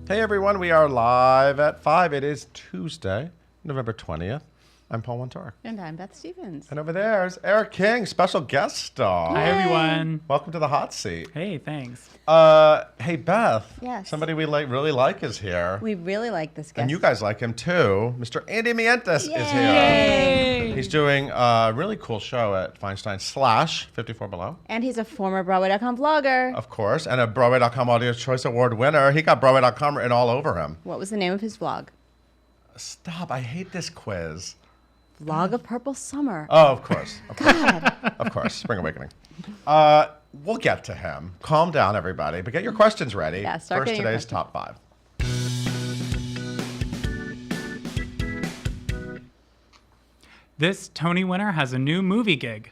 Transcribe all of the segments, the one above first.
Hey everyone, we are live at 5. It is Tuesday, November 20th. I'm Paul Wontorek. And I'm Beth Stevens. And over there is Eric King, special guest star. Hi everyone. Welcome to the hot seat. Hey, thanks. Hey Beth. Yes. Somebody we really like is here. We really like this guest. And you guys like him too. Mr. Andy Mientus is here. Yay! He's doing a really cool show at Feinstein / 54 Below. And he's a former Broadway.com vlogger. Of course. And a Broadway.com Audience Choice Award winner. He got Broadway.com written all over him. What was the name of his vlog? Stop. I hate this quiz. Vlog of Purple Summer. Oh, of course. Of course. Of course. Spring Awakening. We'll get to him. Calm down, everybody. But get your questions ready. Yeah, start First, getting your today's top 5. This Tony winner has a new movie gig.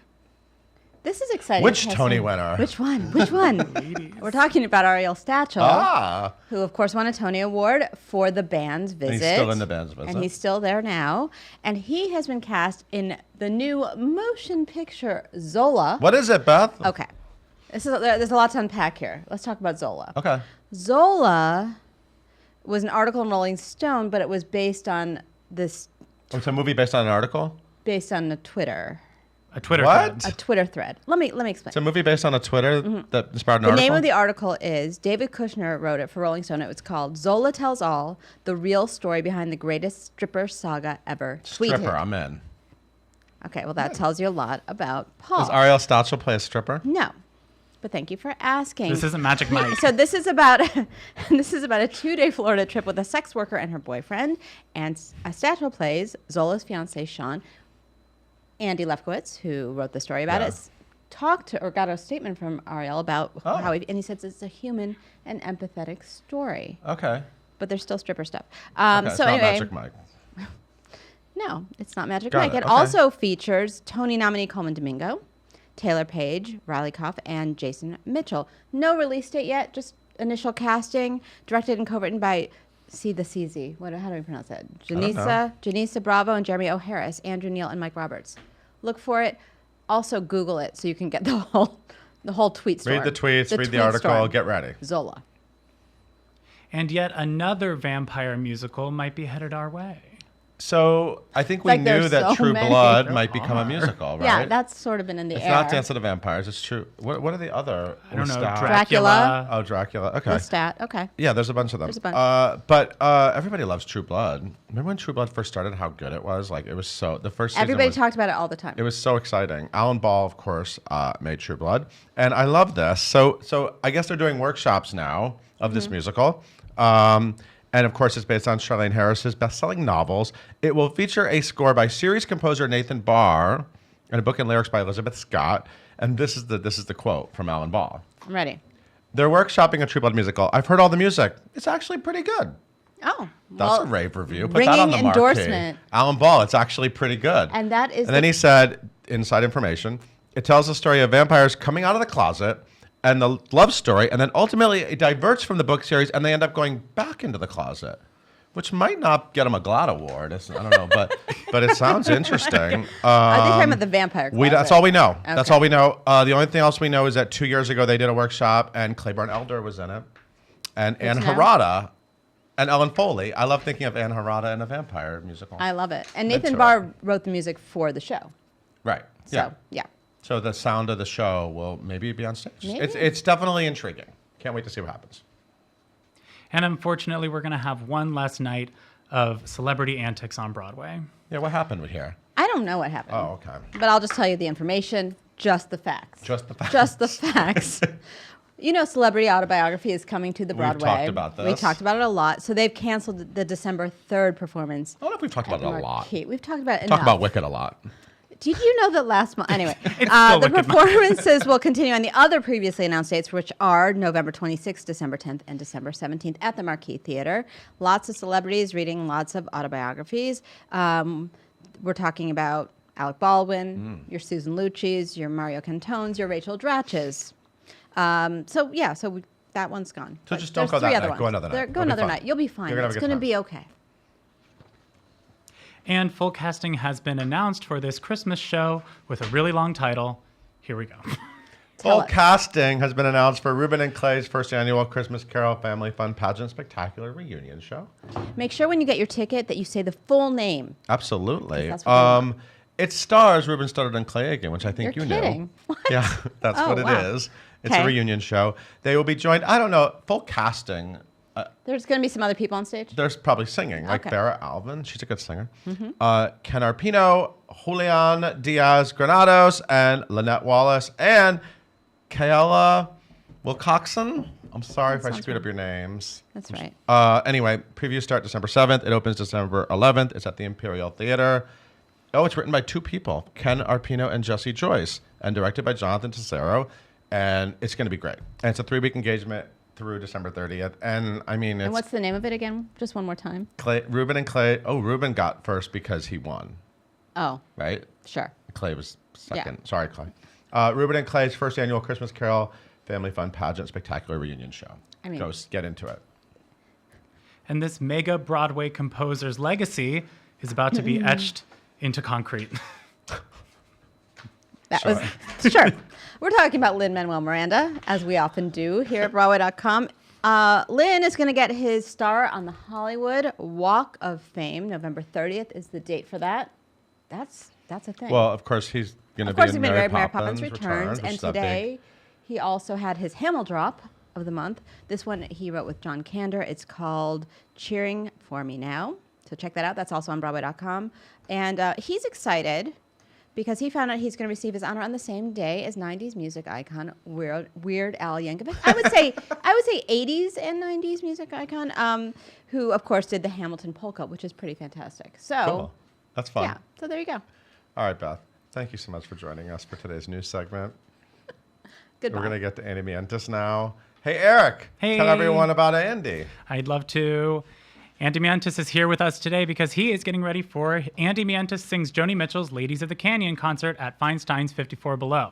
This is exciting. Which Cassie. Tony winner? Which one? Which one? Ladies. We're talking about Ariel Stachel, Ah. who, of course, won a Tony Award for The Band's Visit. And he's still in The Band's Visit. And he's still there now. And he has been cast in the new motion picture Zola. What is it, Beth? Okay. There's a lot to unpack here. Let's talk about Zola. Okay. Zola was an article in Rolling Stone, but it was based on this, Oh, it's a movie based on an article? based on a Twitter What? thread. Let me explain. It's a movie based on a Twitter that inspired an The article? name of the article is, David Kushner wrote it for Rolling Stone. It was called Zola Tells All, the real story behind the greatest stripper saga ever tweeted. Stripper, I'm in. Okay, well, that tells you a lot about Paul. Does Ariel Stachel play a stripper? No, but thank you for asking. This isn't Magic Mike. So this is about a 2-day Florida trip with a sex worker and her boyfriend, and Stachel plays Zola's fiance Sean. Andy Lefkowitz, who wrote the story about it, got a statement from Ariel about how and he says it's a human and empathetic story. Okay. But there's still stripper stuff. Okay, it's So not anyway, Magic Mike. no, it's not Magic Got Mike. it, It okay. also features Tony nominee Coleman Domingo, Taylor Page, Riley Koff, and Jason Mitchell. No release date yet, just initial casting, directed and co-written by how do we pronounce that? Janissa Bravo and Jeremy O'Harris, Andrew Neal and Mike Roberts. Look for it. Also Google it so you can get the whole tweet storm. Read the tweets, read the tweet article, storm. get ready. Zola. And yet another vampire musical might be headed our way. So I think we Like knew there's that so True many. Blood There might become a are. musical, right? Yeah, that's sort of been in the It's air. not Dance of the Vampires. It's true. What are the other? I don't know. Lestat? Dracula. Oh, Dracula. Okay. Lestat. Okay. Yeah, there's a bunch of them. There's a bunch. But everybody loves True Blood. Remember when True Blood first started? How good it was. Like it was so. The first season Everybody was, talked about it all the time. It was so exciting. Alan Ball, of course, made True Blood, and I love this. So I guess they're doing workshops now of this musical. And of course, it's based on Charlene Harris's best-selling novels. It will feature a score by series composer Nathan Barr and a book and lyrics by Elizabeth Scott. And this is the quote from Alan Ball. I'm ready. They're workshopping a True Blood musical. I've heard all the music. It's actually pretty good. Oh, That's a rave review. Put that on the ringing marquee. endorsement. Alan Ball, it's actually pretty good. And that is And then he said, inside information, it tells the story of vampires coming out of the closet and the love story, and then ultimately it diverts from the book series, and they end up going back into the closet, which might not get them a GLAAD award. I don't know, but it sounds interesting. Are they talking about the vampire closet? That's all we know. Okay. That's all we know. The only thing else we know is that 2 years ago they did a workshop, and Claiborne Elder was in it, and Anne to know. Harada, and Ellen Foley. I love thinking of Anne Harada in a vampire musical. I love it. And Into Nathan it. Barr wrote the music for the show. Right. So, yeah. So the sound of the show will maybe be on stage. Maybe. It's definitely intriguing. Can't wait to see what happens. And unfortunately, we're going to have one last night of celebrity antics on Broadway. Yeah, what happened with here? I don't know what happened. Oh, okay. But I'll just tell you the information, just the facts. Just the facts. Just the facts. You know, celebrity autobiography is coming to the We've Broadway. talked about this. We talked about it a lot. So they've canceled the December 3rd performance. I don't know if we've talked about it a lot. Marquee. We've talked about it Talk enough. about Wicked a lot. Did you know that last month? Anyway, still the Wicked performances will continue on the other previously announced dates, which are November 26th, December 10th, and December 17th at the Marquee Theater. Lots of celebrities reading lots of autobiographies. We're talking about Alec Baldwin, your Susan Lucci's, your Mario Cantones, your Rachel Dratch's. That one's gone. So But just don't there's go that 3 night. other Go ones. another night. Go It'll be another fun. night. You'll be fine. You're gonna have It's a good going to time. be okay. And full casting has been announced for this Christmas show with a really long title. Here we go. Full us. casting has been announced for Ruben and Clay's first annual Christmas Carol Family Fun Pageant Spectacular Reunion Show. Make sure when you get your ticket that you say the full name. Absolutely. That's what they want. It stars Ruben Studdard and Clay again, which I think You're you kidding. knew. What? Yeah, that's Oh, what it wow. is. It's a Okay. reunion show. They will be joined, I don't know, full casting. There's going to be some other people on stage. There's probably singing, like Okay. Vera Alvin. She's a good singer. Ken Arpino, Julian Diaz Granados, and Lynette Wallace, and Kayla Wilcoxon. I'm sorry if I sounds screwed up right. your names. That's right. Anyway, previews start December 7th. It opens December 11th. It's at the Imperial Theater. Oh, it's written by two people, Ken Arpino and Jesse Joyce, and directed by Jonathan Tesoro. And it's going to be great. And it's a 3-week engagement through December 30th. And I mean, And it's what's the name of it again? Just one more time. Ruben and Clay. Oh, Ruben got first because he won, Oh, right? sure. Clay was second. Yeah. Sorry, Clay. Ruben and Clay's first annual Christmas Carol Family Fun Pageant Spectacular Reunion Show. I mean- Go get into it. And this mega Broadway composer's legacy is about to be etched into concrete. That Sure. was sure. We're talking about Lin-Manuel Miranda, as we often do here at Broadway.com. Lin is going to get his star on the Hollywood Walk of Fame. November 30th is the date for that. That's a thing. Well, of course, he's going to of be course, in he's been Mary Mary Poppins Returns, which and is a big- today he also had his Hamill drop of the month. This one he wrote with John Kander. It's called Cheering for Me Now. So check that out. That's also on Broadway.com. And he's excited because he found out he's going to receive his honor on the same day as 90s music icon Weird Al Yankovic. I would say 80s and 90s music icon, who of course did the Hamilton polka, which is pretty fantastic. So Cool. That's fun. yeah, so there you go. All right, Beth. Thank you so much for joining us for today's news segment. Goodbye. We're going to get to Andy Mientus now. Hey, Eric. Hey. Tell everyone about Andy. I'd love to. Andy Mientus is here with us today because he is getting ready for Andy Mientus Sings Joni Mitchell's Ladies of the Canyon concert at Feinstein's 54 Below.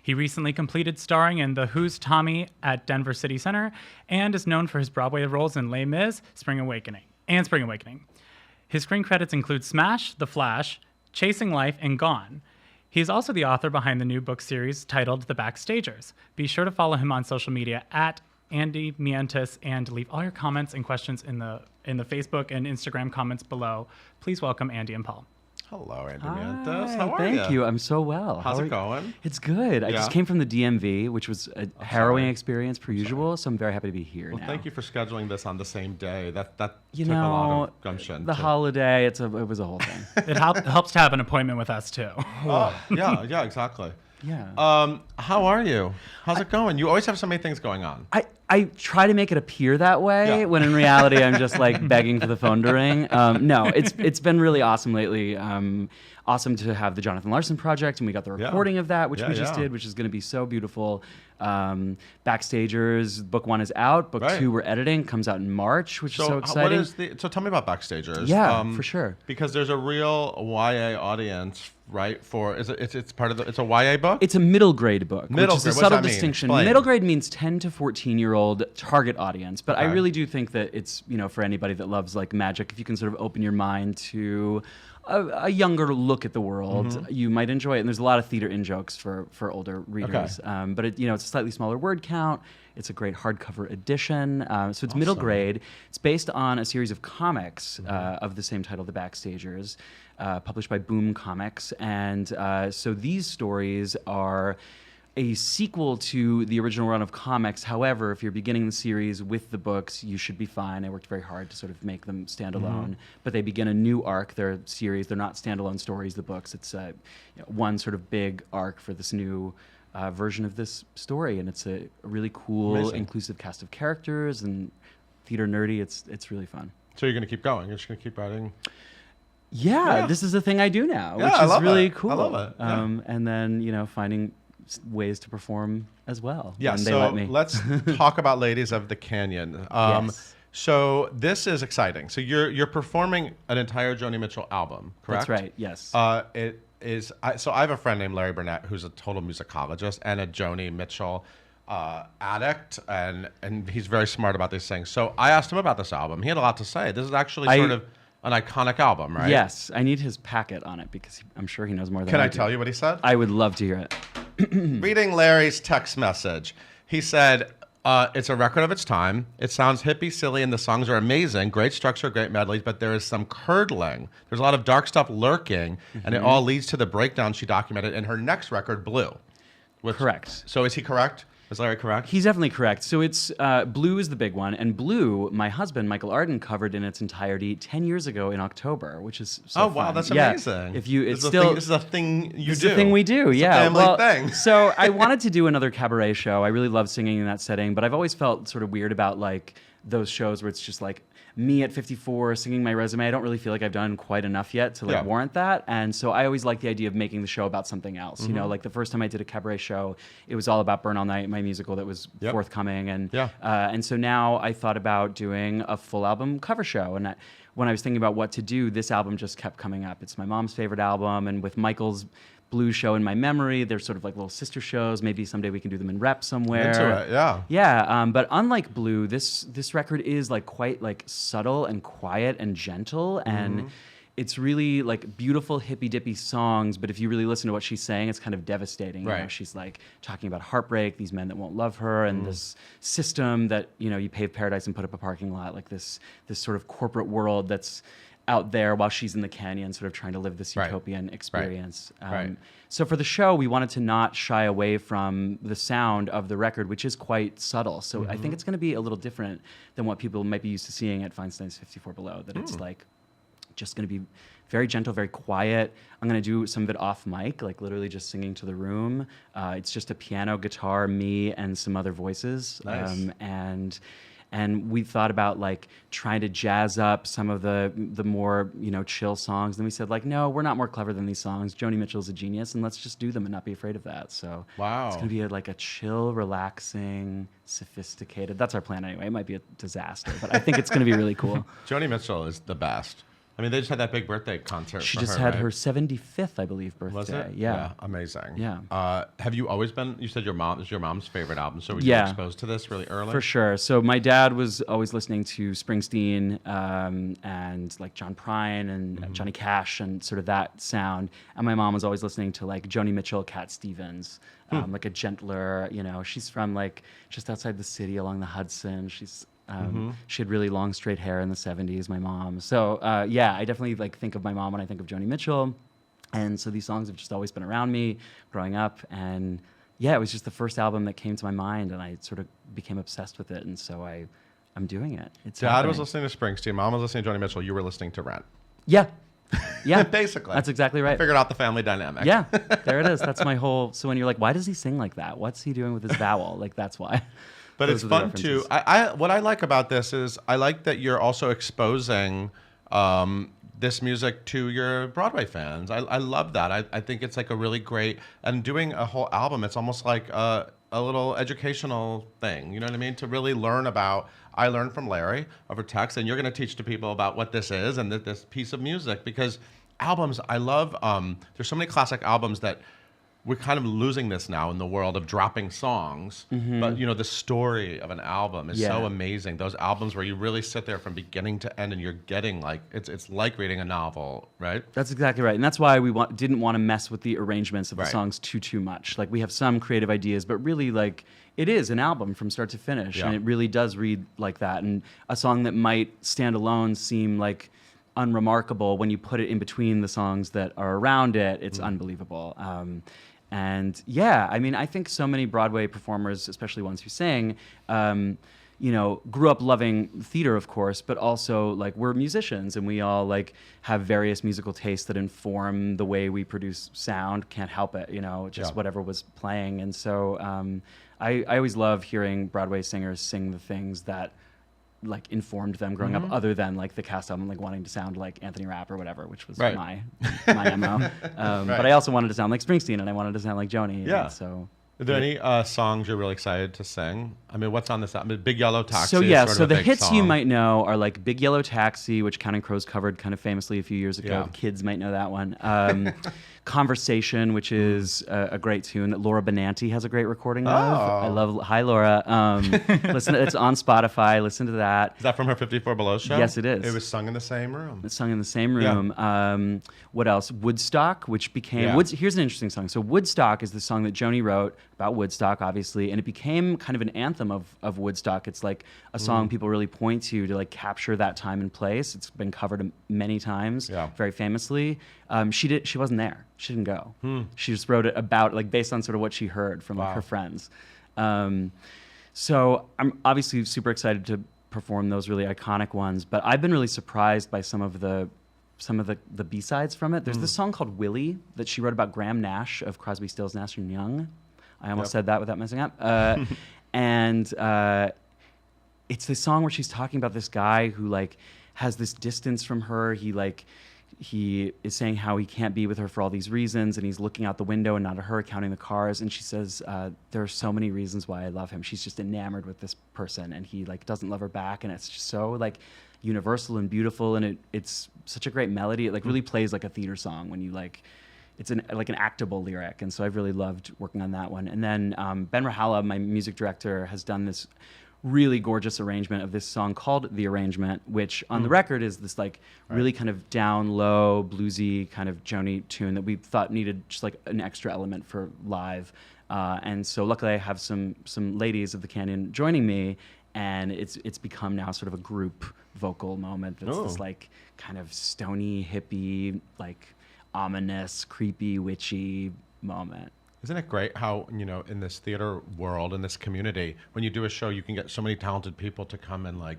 He recently completed starring in The Who's Tommy at Denver City Center and is known for his Broadway roles in Les Mis, Spring Awakening. His screen credits include Smash, The Flash, Chasing Life, and Gone. He is also the author behind the new book series titled The Backstagers. Be sure to follow him on social media at Andy Mientus and leave all your comments and questions in the Facebook and Instagram comments below. Please welcome Andy and Paul. Hello, Andy Hi, Mientus. How are thank you. I'm so well. How's How it are- going? It's good. I Yeah? just came from the DMV, which was a harrowing sorry. experience per usual, so I'm very happy to be here Well, now. thank you for scheduling this on the same day. That You took a lot know, of gumption. the to- holiday, it was a whole thing. It helps to have an appointment with us, too. Oh, yeah, exactly. Yeah. How are you? How's it going? You always have so many things going on. I try to make it appear that way Yeah. when in reality I'm just like begging for the phone to ring. No, it's been really awesome lately. Awesome to have the Jonathan Larson project, and we got the Yeah. recording of that, which Yeah, we just yeah. did, which is going to be so beautiful. Backstagers, book 1 is out. Book Right. 2 we're editing, comes out in March, which is so what exciting. is so tell me about Backstagers. Yeah, for sure. Because there's a real YA audience, right? It's part of it's a YA book. It's a middle grade book, Middle which is grade, a what does subtle that mean? distinction. Explain. Middle grade means 10 to 14-year-old target audience, but I Okay. really do think that it's, for anybody that loves like magic, if you can sort of open your mind to a younger look at the world, Mm-hmm. you might enjoy it. And there's a lot of theater in jokes for older readers. But it's a slightly smaller word count. It's a great hardcover edition. So it's middle Awesome. grade. It's based on a series of comics Mm-hmm. of the same title, The Backstagers, published by Boom Comics. And so these stories are a sequel to the original run of comics. However, if you're beginning the series with the books, you should be fine. I worked very hard to sort of make them standalone. But they begin a new arc. They're a series. They're not standalone stories, the books. It's one sort of big arc for this new version of this story. And it's a really cool, Amazing. inclusive cast of characters and theater nerdy. It's really fun. So you're going to keep going. You're just going to keep writing. Yeah, Yeah. this is the thing I do now, Yeah, which I is love really it. I cool. love it. Yeah. And then, finding ways to perform as well Yeah. when So they let me. let's talk about Ladies of the Canyon. Yes. So this is exciting. So you're performing an entire Joni Mitchell album, correct? That's right, yes. It is. So I have a friend named Larry Burnett who's a total musicologist and a Joni Mitchell addict, and he's very smart about these things. So I asked him about this album. He had a lot to say. This is actually sort of an iconic album, right? Yes, I need his packet on it because I'm sure he knows more than Can I do. tell you what he said? I would love to hear it. reading Larry's text message. He said, it's a record of its time. It sounds hippie, silly, and the songs are amazing. Great structure, great medleys, but there is some curdling. There's a lot of dark stuff lurking, and it all leads to the breakdown she documented in her next record, Blue. Correct. So is he correct? Is Larry correct? He's definitely correct. So it's Blue is the big one, and Blue, my husband Michael Arden covered in its entirety 10 years ago in October, which is so wow, fun. that's Yeah. amazing. If you, it's this still this is a thing you it's do. a thing we do. It's yeah, a family thing. So I wanted to do another cabaret show. I really love singing in that setting, but I've always felt sort of weird about like those shows where it's just like me at 54 singing my resume. I don't really feel like I've done quite enough yet to like warrant that. And so I always like the idea of making the show about something else. You know, like the first time I did a cabaret show, it was all about Burn All Night, my musical that was forthcoming. And so now I thought about doing a full album cover show. And when I was thinking about what to do, this album just kept coming up. It's my mom's favorite album, and with Michael's Blue show in my memory, they're sort of like little sister shows. Maybe someday we can do them in rep somewhere. Into it, yeah. Yeah, but unlike Blue, this record is like quite like subtle and quiet and gentle, and it's really like beautiful hippy dippy songs. But if you really listen to what she's saying, it's kind of devastating. You know, she's like talking about heartbreak, these men that won't love her, and this system that you pave paradise and put up a parking lot, like this sort of corporate world that's out there while she's in the canyon sort of trying to live this utopian experience. So for the show, we wanted to not shy away from the sound of the record, which is quite subtle. So I think it's going to be a little different than what people might be used to seeing at Feinstein's 54 Below, that it's like just going to be very gentle, very quiet. I'm going to do some of it off mic, like literally just singing to the room. It's just a piano, guitar, me, and some other voices. Nice. And we thought about like trying to jazz up some of the more chill songs. Then we said like, no, we're not more clever than these songs. Joni Mitchell's a genius, and let's just do them and not be afraid of that. So it's gonna be like a chill, relaxing, sophisticated. That's our plan anyway. It might be a disaster, but I think it's gonna be really cool. Joni Mitchell is the best. I mean, they just had that big birthday concert. She for just her, had right? her 75th, I believe, birthday. Was it? Yeah. Amazing. Yeah. Have you always been? You said this is your mom's favorite album, so were you exposed to this really early? For sure. So my dad was always listening to Springsteen and like John Prine and Johnny Cash and sort of that sound. And my mom was always listening to like Joni Mitchell, Cat Stevens, like a gentler. She's from like just outside the city along the Hudson. She had really long straight hair in the 70s, my mom. So I definitely like think of my mom when I think of Joni Mitchell. And so these songs have just always been around me growing up. And it was just the first album that came to my mind, and I sort of became obsessed with it. And so I'm doing it. Dad was listening to Springsteen, Mom was listening to Joni Mitchell, you were listening to Rent. Yeah. Basically. That's exactly right. Figured out the family dynamic. Yeah, there it is. That's my whole. So when you're like, why does he sing like that? What's he doing with his vowel? Like, that's why. But Those it's are the fun too. references. What I like about this is I like that you're also exposing this music to your Broadway fans. I love that. I think it's like a really great, and doing a whole album, it's almost like a little educational thing. You know what I mean? To really learn about. I learned from Larry over text, and you're going to teach to people about what this is and this piece of music, because albums, I love. There's so many classic albums that. We're kind of losing this now in the world of dropping songs, but the story of an album is so amazing. Those albums where you really sit there from beginning to end and you're getting like it's like reading a novel, right? That's exactly right, and that's why we didn't want to mess with the arrangements of the songs too much. Like we have some creative ideas, but really like it is an album from start to finish, and it really does read like that. And a song that might stand alone seem like unremarkable when you put it in between the songs that are around it. It's unbelievable. And I mean, I think so many Broadway performers, especially ones who sing, grew up loving theater, of course, but also like we're musicians and we all like have various musical tastes that inform the way we produce sound. Can't help it, whatever was playing. And so I always love hearing Broadway singers sing the things that like informed them growing up, other than like the cast album, like wanting to sound like Anthony Rapp or whatever, which was my MO. But I also wanted to sound like Springsteen, and I wanted to sound like Joni. Yeah. So Are there any songs you're really excited to sing? I mean, what's on this album? Big Yellow Taxi. So is sort so of a the big hits song. you might know are like Big Yellow Taxi, which Counting Crows covered kind of famously a few years ago. Yeah. The kids might know that one. Conversation, which is a great tune that Laura Benanti has a great recording of. Oh. I love. Hi, Laura. Listen, it's on Spotify. Listen to that. Is that from her 54 Below show? Yes, it is. It was sung in the same room. It's sung in the same Yeah. room. What else? Woodstock, which became Yeah. Here's an interesting song. So Woodstock is the song that Joni wrote about Woodstock, obviously, and it became kind of an anthem of Woodstock. It's like a song people really point to like capture that time and place. It's been covered many times, Yeah. very famously. She wasn't there. She didn't go. She just wrote it about like based on sort of what she heard from like, Wow. her friends. So I'm obviously super excited to perform those really iconic ones, but I've been really surprised by some of the B-sides from it. There's this song called Willie that she wrote about Graham Nash of Crosby, Stills, Nash & Young. I almost said that without messing up. And it's this song where she's talking about this guy who like has this distance from her. He is saying how he can't be with her for all these reasons, and he's looking out the window and not at her, counting the cars. And she says, there are so many reasons why I love him. She's just enamored with this person, and he like doesn't love her back. And it's just so like universal and beautiful, and it's such a great melody. It like really plays like a theater song when you like. It's like an actable lyric, and so I've really loved working on that one. And then Ben Rahala, my music director, has done this really gorgeous arrangement of this song called The Arrangement, which on the record is this like really kind of down low bluesy kind of Joni tune that we thought needed just like an extra element for live. And so luckily I have some ladies of the Canyon joining me, and it's become now sort of a group vocal moment that's this like kind of stony hippie like ominous creepy witchy moment. Isn't it great how, in this theater world, in this community, when you do a show, you can get so many talented people to come and like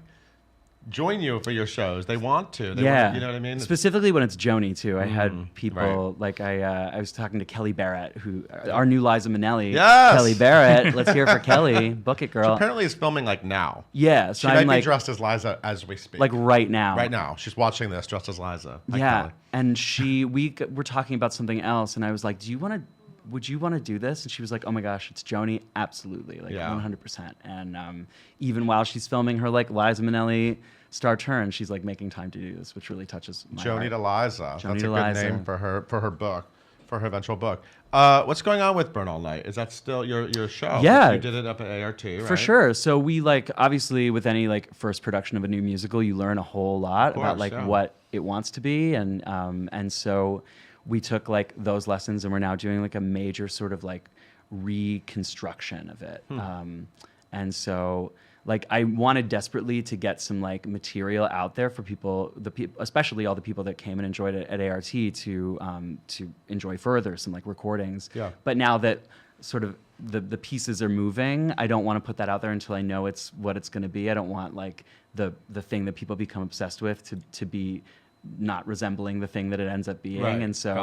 join you for your shows. They want to. They want, you know what I mean? Specifically when it's Joni too. I had people like I was talking to Kelly Barrett, who our new Liza Minnelli. Yes! Kelly Barrett. Let's hear it for Kelly. Book it, She girl. apparently is filming like now. Yeah, She so might I'm be like dressed as Liza as we speak. right now. Right now. She's watching this dressed as Liza. Like Yeah, Kelly. and we were talking about something else, and I was like, would you want to do this? And she was like, oh my gosh, it's Joni. Absolutely. Like 100%. And even while she's filming her like Liza Minnelli Star Turn, she's like making time to do this, which really touches my Joni heart. to Liza. Joni That's a to good Liza. name for her book, for her eventual book. What's going on with Burn All Night? Is that still your show? Yeah. You did it up at ART, right? For sure. So we like obviously with any like first production of a new musical, you learn a whole lot about like what it wants to be, and so we took like those lessons, and we're now doing like a major sort of like reconstruction of it. And so like I wanted desperately to get some like material out there for people, especially all the people that came and enjoyed it at ART to enjoy further, some like recordings. Yeah. But now that sort of the pieces are moving, I don't want to put that out there until I know it's what it's going to be. I don't want like the thing that people become obsessed with to be not resembling the thing that it ends up being. Right. And so,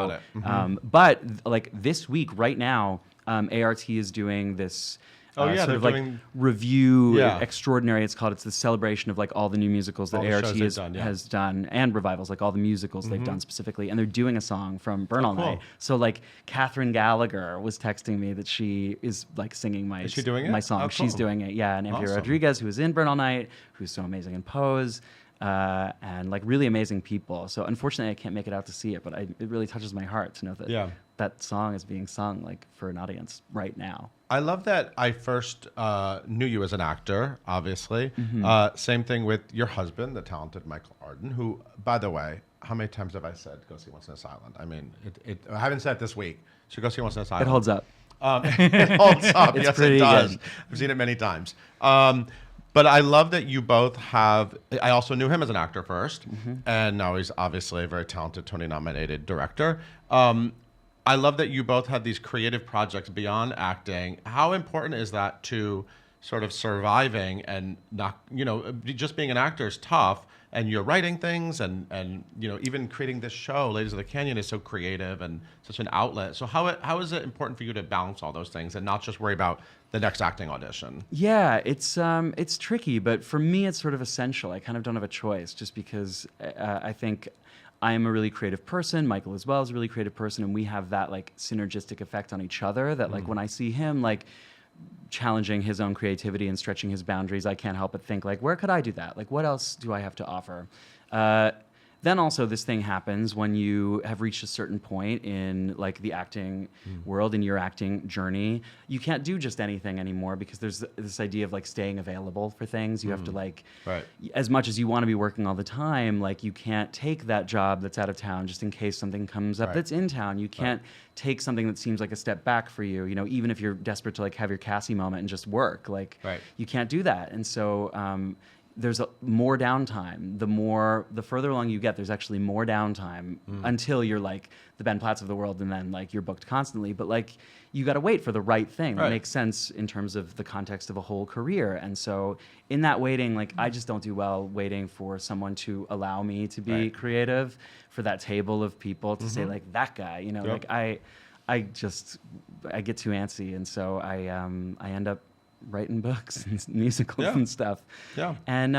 Got it. but like this week, right now, ART is doing this sort they're of like doing- review Yeah. extraordinary. It's called. It's the celebration of like all the new musicals that All the ART shows they've has done, yeah. has done, and revivals, like all the musicals they've done specifically. And they're doing a song from Burn All cool. Night. So like Catherine Gallagher was texting me that she is like singing my Is she doing it? my song. Oh, She's cool. doing it. Yeah, and Andrea Awesome. Rodriguez, who is in Burn All Night, who's so amazing in Pose. And like really amazing people. So unfortunately, I can't make it out to see it, but it really touches my heart to know that that song is being sung like for an audience right now. I love that I first knew you as an actor, obviously. Same thing with your husband, the talented Michael Arden, who, by the way, how many times have I said, go see Once in a Silent? I mean, I haven't said it this week. So go see Once in a Silent. It holds up. It holds up. It's Yes, pretty it does. good. I've seen it many times. But I love that you both have. I also knew him as an actor first, and now he's obviously a very talented Tony-nominated director. I love that you both had these creative projects beyond acting. How important is that to sort of surviving and not, just being an actor is tough, and you're writing things and even creating this show, Ladies of the Canyon, is so creative and such an outlet. So how is it important for you to balance all those things and not just worry about the next acting audition? Yeah, it's tricky, but for me, it's sort of essential. I kind of don't have a choice, just because I think I am a really creative person. Michael as well is a really creative person, and we have that like synergistic effect on each other. That like when I see him like challenging his own creativity and stretching his boundaries, I can't help but think like, where could I do that? Like, what else do I have to offer? then also this thing happens when you have reached a certain point in like the acting world, in your acting journey. You can't do just anything anymore because there's this idea of like staying available for things. You have to like, as much as you want to be working all the time, like you can't take that job that's out of town just in case something comes up that's in town. You can't take something that seems like a step back for you, even if you're desperate to like have your Cassie moment and just work, like you can't do that. And so there's more downtime. The further along you get, there's actually more downtime until you're like the Ben Platts of the world, and then like you're booked constantly. But like you got to wait for the right thing that makes sense in terms of the context of a whole career. And so in that waiting, like I just don't do well waiting for someone to allow me to be creative, for that table of people to say like that guy, like I get too antsy, and so I end up writing books and musicals and stuff. And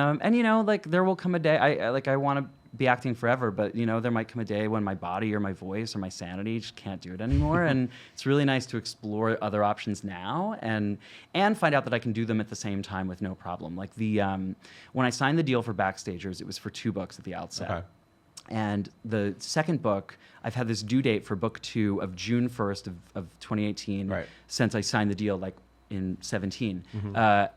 like there will come a day I want to be acting forever, but there might come a day when my body or my voice or my sanity just can't do it anymore. And it's really nice to explore other options now and find out that I can do them at the same time with no problem. Like when I signed the deal for Backstagers, it was for 2 books at the outset. And the second book, I've had this due date for book 2 of June 1st of 2018 since I signed the deal like in 17.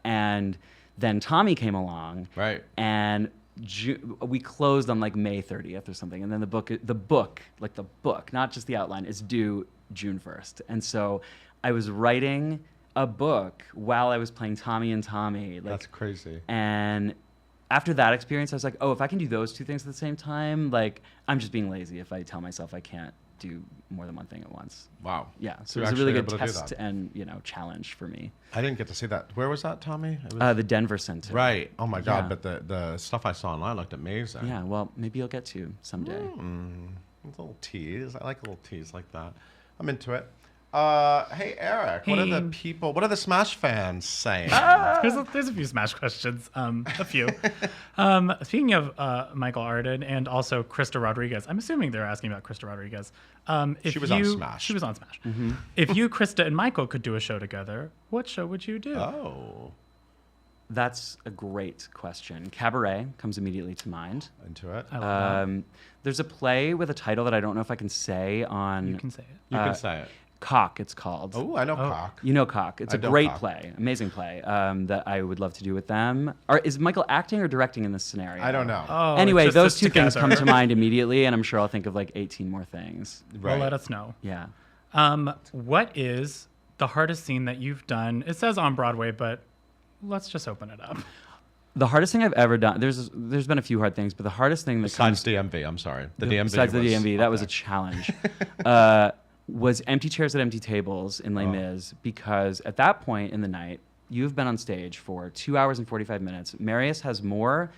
And then Tommy came along, and we closed on like May 30th or something. And then the book, not just the outline, is due June 1st. And so I was writing a book while I was playing Tommy and Tommy. That's crazy. And after that experience, I was like, oh, if I can do those 2 things at the same time, like I'm just being lazy if I tell myself I can't do more than one thing at once. Wow. Yeah. So it was a really good test and challenge for me. I didn't get to see that. Where was that, Tommy? It was the Denver Center. Right. Oh my God. But the stuff I saw online looked amazing. Yeah. Well, maybe you'll get to someday. A little tease. I like a little tease like that. I'm into it. Hey Eric, what are the Smash fans saying? There's a few Smash questions. A few. Speaking of Michael Arden and also Krista Rodriguez, I'm assuming they're asking about Krista Rodriguez. She was on Smash. She was on Smash. If you, Krista, and Michael could do a show together, what show would you do? Oh, that's a great question. Cabaret comes immediately to mind. Into it. I love that. There's a play with a title that I don't know if I can say on. You can say it. You can say it. Cock, it's called. Oh, I know Cock. You know Cock. It's a great play, amazing play that I would love to do with them. Is Michael acting or directing in this scenario? I don't know. Oh, anyway, those 2 things come to mind immediately, and I'm sure I'll think of like 18 more things. Well, let us know. Yeah. What is the hardest scene that you've done? It says on Broadway, but let's just open it up. The hardest thing I've ever done, there's been a few hard things, but the hardest thing that besides DMV, I'm sorry. The DMV besides the DMV, that was a challenge. Was Empty Chairs at Empty Tables in Les Mis, because at that point in the night, you've been on stage for 2 hours and 45 minutes. Marius has more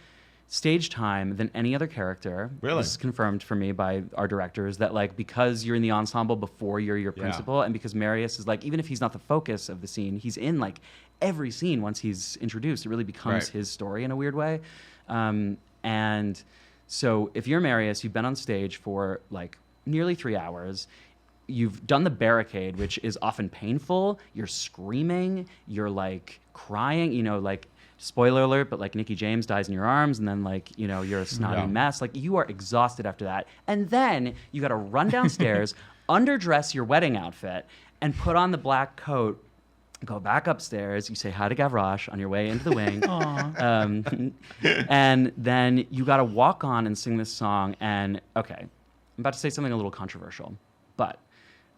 stage time than any other character. Really? This is confirmed for me by our directors, that like because you're in the ensemble before you're your principal, and because Marius is like, even if he's not the focus of the scene, he's in like every scene once he's introduced. It really becomes his story in a weird way. And so if you're Marius, you've been on stage for like nearly 3 hours. You've done the barricade, which is often painful. You're screaming. You're like crying. Like spoiler alert, but like Nikki James dies in your arms, and then like you're a snotty mess. Like you are exhausted after that, and then you got to run downstairs, underdress your wedding outfit, and put on the black coat. Go back upstairs. You say hi to Gavroche on your way into the wing, and then you got to walk on and sing this song. And okay, I'm about to say something a little controversial, but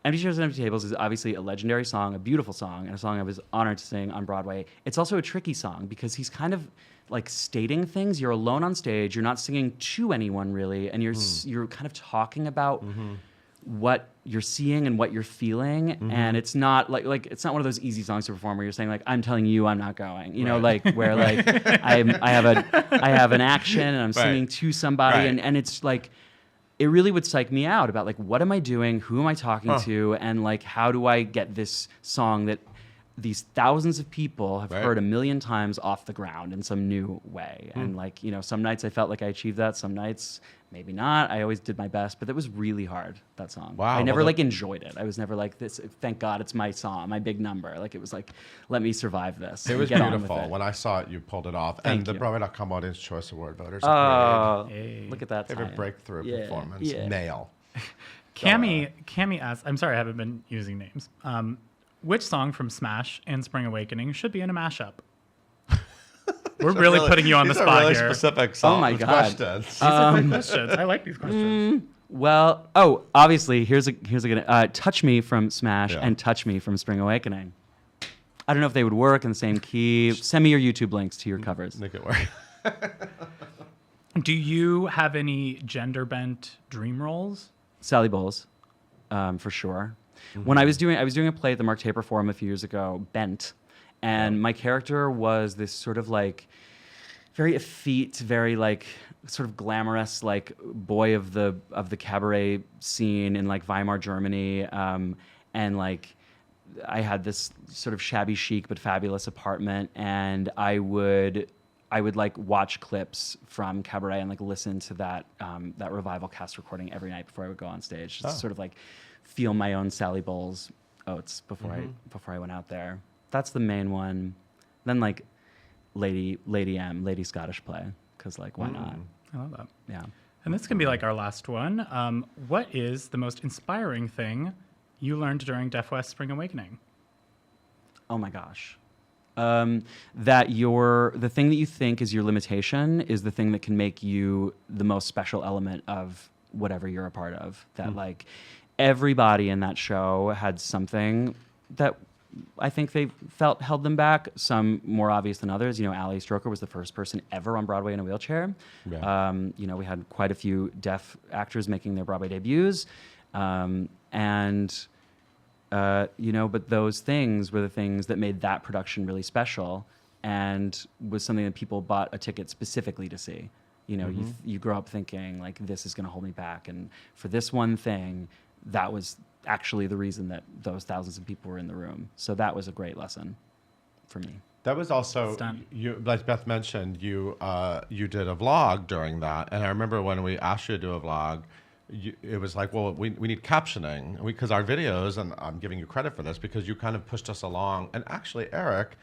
Empty Chairs and Empty Tables is obviously a legendary song, a beautiful song, and a song I was honored to sing on Broadway. It's also a tricky song because he's kind of like stating things. You're alone on stage. You're not singing to anyone really, and you're kind of talking about what you're seeing and what you're feeling. And it's not like it's not one of those easy songs to perform where you're saying like, I'm telling you I'm not going. Like where like I have an action and I'm singing to somebody, and it's like, it really would psych me out about like, what am I doing? Who am I talking to? And like, how do I get this song that these thousands of people have Right. heard a million times off the ground in some new way. And like, some nights I felt like I achieved that. Some nights maybe not. I always did my best, but it was really hard, that song. Wow. I never Well, like enjoyed it. I was never like this. Thank God it's my song, my big number. Like it was like, let me survive this. It and was get on with beautiful. it. When I saw it, you pulled it off. Thank and the you. Broadway.com Audience Choice Award voters agreed. Oh, look at that. Favorite tie-in. breakthrough Yeah, performance, yeah. male. Cami asks, I'm sorry, I haven't been using names. Which song from Smash and Spring Awakening should be in a mashup? We're really putting you on the These are spot really here. specific Oh my God. questions. These are great questions. I like these questions. Well, obviously, here's a good Touch Me from Smash and Touch Me from Spring Awakening. I don't know if they would work in the same key. Send me your YouTube links to your covers. Make it work. Do you have any gender bent dream roles? Sally Bowles, for sure. When I was doing a play at the Mark Taper Forum a few years ago, Bent, and my character was this sort of like very effete, very like sort of glamorous like boy of the cabaret scene in like Weimar, Germany, and like I had this sort of shabby chic but fabulous apartment, and I would like watch clips from cabaret and like listen to that revival cast recording every night before I would go on stage. Just sort of like feel my own Sally Bowles oats before I went out there. That's the main one. Then like Lady Scottish play, because like why not? I love that. Yeah. And this can be like our last one. What is the most inspiring thing you learned during Deaf West Spring Awakening? Oh my gosh. That the thing that you think is your limitation is the thing that can make you the most special element of whatever you're a part of. That like everybody in that show had something that I think they felt held them back, some more obvious than others. Ali Stroker was the first person ever on Broadway in a wheelchair. Yeah. We had quite a few deaf actors making their Broadway debuts. But those things were the things that made that production really special and was something that people bought a ticket specifically to see. You grow up thinking, like, this is going to hold me back. And for this one thing, that was actually the reason that those thousands of people were in the room. So that was a great lesson for me. That was also, you, like Beth mentioned, you did a vlog during that. And I remember when we asked you to do a vlog, it was like, well, we need captioning because our videos, and I'm giving you credit for this because you kind of pushed us along. And actually, Eric,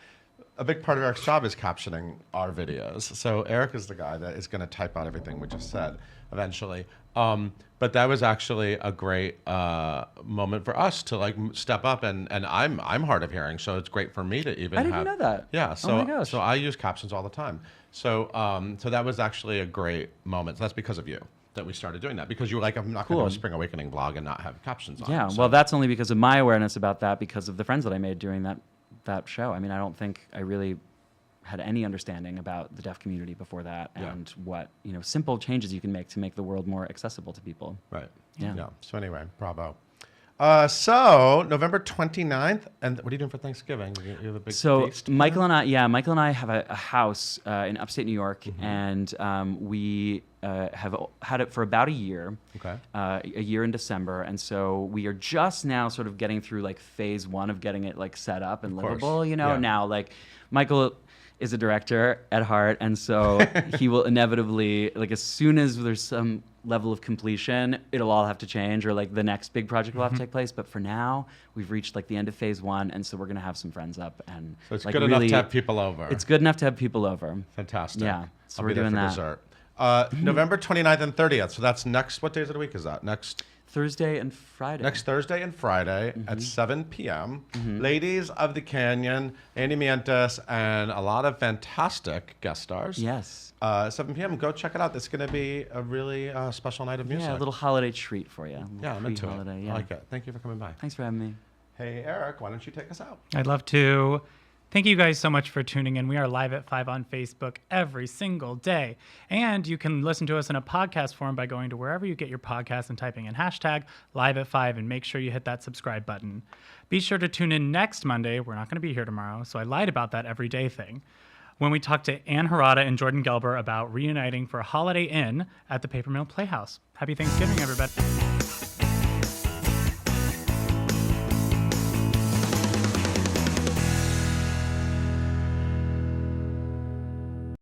a big part of Eric's job is captioning our videos. So Eric is the guy that is going to type out everything we just said eventually. But that was actually a great moment for us to like step up, and I'm hard of hearing, so it's great for me to even. I didn't know that. Yeah, so oh my gosh. so I use captions all the time. So that was actually a great moment. So that's because of you that we started doing that, because you were like, I'm not going to do a Spring Awakening vlog and not have captions on. Yeah, So- well, that's only because of my awareness about that, because of the friends that I made during that show. I mean, I don't think I really had any understanding about the deaf community before that, and what simple changes you can make to make the world more accessible to people. Right. Yeah. So anyway, bravo. So November 29th, and what are you doing for Thanksgiving? You have a big feast? Michael and I have a house in upstate New York, and we have had it for about a year. Okay. A year in December, and so we are just now sort of getting through like phase one of getting it like set up and livable. Yeah. Now like Michael is a director at heart, and so he will inevitably, like, as soon as there's some level of completion, it'll all have to change, or like the next big project will have to take place. But for now, we've reached like the end of phase one, and so we're gonna have some friends up, and So it's like, good enough to have people over. It's good enough to have people over. Fantastic. Yeah, so I'll we're be there doing for that. Dessert. November 29th and 30th. So that's next. What days of the week is that? Next Thursday and Friday. Next Thursday and Friday at 7 p.m. Ladies of the Canyon, Andy Mientus, and a lot of fantastic guest stars. Yes. 7 p.m. Go check it out. It's going to be a really special night of music. Yeah, a little holiday treat for you. Yeah, I'm into it. Pre-holiday, yeah. I like it. Thank you for coming by. Thanks for having me. Hey, Eric, why don't you take us out? I'd love to. Thank you guys so much for tuning in. We are live at 5 on Facebook every single day. And you can listen to us in a podcast form by going to wherever you get your podcasts and typing in hashtag live at 5, and make sure you hit that subscribe button. Be sure to tune in next Monday. We're not going to be here tomorrow, so I lied about that everyday thing, when we talk to Ann Harada and Jordan Gelber about reuniting for a Holiday Inn at the Paper Mill Playhouse. Happy Thanksgiving, everybody.